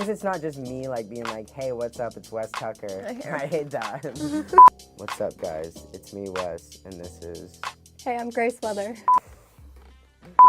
It's not just me like being like, hey, what's up? It's Wes Tucker. I hate that. What's up, guys? It's me, Wes, and this is... Hey, I'm Grace Weather.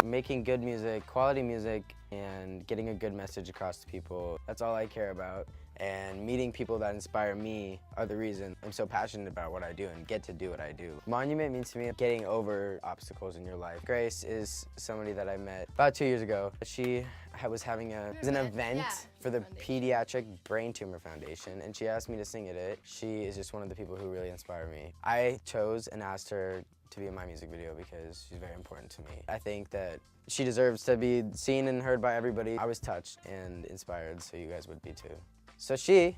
Making good music, quality music, and getting a good message across to people. That's all I care about. And meeting people that inspire me are the reason I'm so passionate about what I do and get to do what I do. Monument means to me getting over obstacles in your life. Grace is somebody that I met about 2 years ago. She was having an event for the Pediatric Brain Tumor Foundation, and she asked me to sing at it. She is just one of the people who really inspire me. I chose and asked her to be in my music video because she's very important to me. I think that she deserves to be seen and heard by everybody. I was touched and inspired, so you guys would be too. So she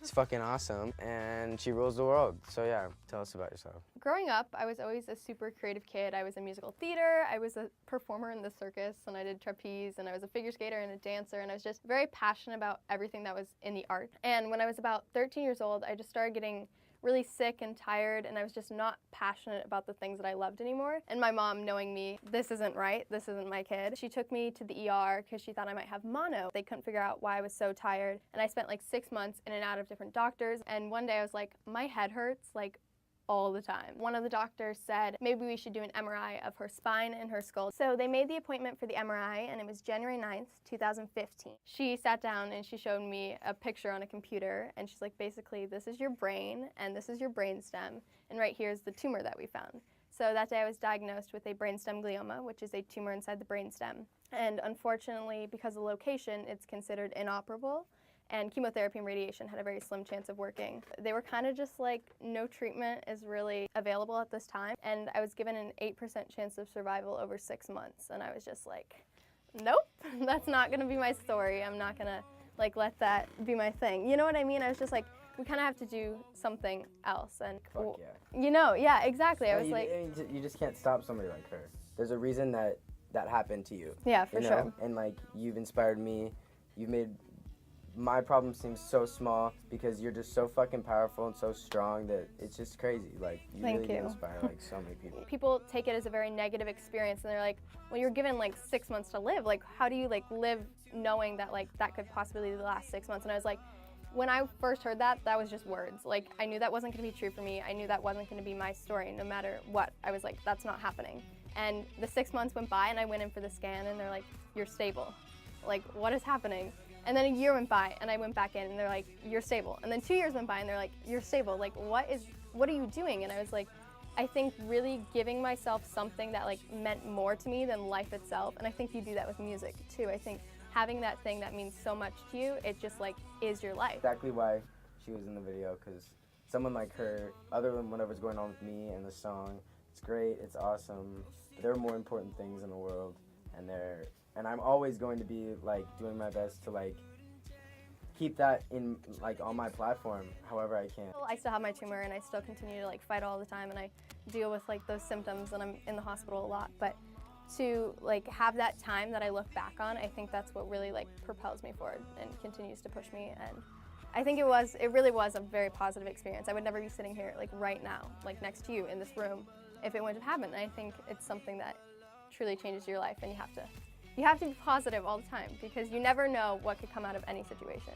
is fucking awesome, and she rules the world. So yeah, tell us about yourself. Growing up, I was always a super creative kid. I was in musical theater, I was a performer in the circus, and I did trapeze, and I was a figure skater and a dancer, and I was just very passionate about everything that was in the art. And when I was about 13 years old, I just started getting really sick and tired, and I was just not passionate about the things that I loved anymore. And my mom, knowing me, this isn't right, this isn't my kid, she took me to the ER because she thought I might have mono. They couldn't figure out why I was so tired, and I spent like 6 months in and out of different doctors, and one day I was like, my head hurts like all the time. One of the doctors said maybe we should do an MRI of her spine and her skull. So they made the appointment for the MRI, and it was January 9th, 2015. She sat down and she showed me a picture on a computer, and she's like, basically, this is your brain and this is your brainstem, and right here is the tumor that we found. So that day I was diagnosed with a brainstem glioma, which is a tumor inside the brainstem. And unfortunately, because of the location, it's considered inoperable, and chemotherapy and radiation had a very slim chance of working. They were kind of just like, no treatment is really available at this time, and I was given an 8% chance of survival over 6 months, and I was just like, nope, that's not gonna be my story. I'm not gonna like let that be my thing. You know what I mean? I was just like, we kind of have to do something else, and Fuck yeah. you know, yeah, exactly. I was like, you just can't stop somebody like her. There's a reason that happened to you. Yeah, for you know? sure. And like, you've inspired me. You've made my problem seems so small because you're just so fucking powerful and so strong that it's just crazy. Like, you really do inspire like so many people. People take it as a very negative experience, and they're like, well, you're given like 6 months to live. Like, how do you like live knowing that like that could possibly be the last 6 months? And I was like, when I first heard that, that was just words. Like, I knew that wasn't gonna be true for me. I knew that wasn't gonna be my story, no matter what. I was like, that's not happening. And the 6 months went by, and I went in for the scan, and they're like, you're stable. Like, what is happening? And then a year went by, and I went back in, and they're like, you're stable. And then 2 years went by, and they're like, you're stable. Like, what are you doing? And I was like, I think really giving myself something that like meant more to me than life itself. And I think you do that with music too. I think having that thing that means so much to you, it just like is your life. Exactly why she was in the video, because someone like her, other than whatever's going on with me and the song, it's great, it's awesome. But there are more important things in the world, and I'm always going to be like doing my best to like keep that in like on my platform however I can. I still have my tumor, and I still continue to like fight all the time, and I deal with like those symptoms, and I'm in the hospital a lot. But to like have that time that I look back on, I think that's what really like propels me forward and continues to push me. And I think it really was a very positive experience. I would never be sitting here like right now, like next to you in this room, if it wouldn't have happened. And I think it's something that truly changes your life, and you have to be positive all the time, because you never know what could come out of any situation.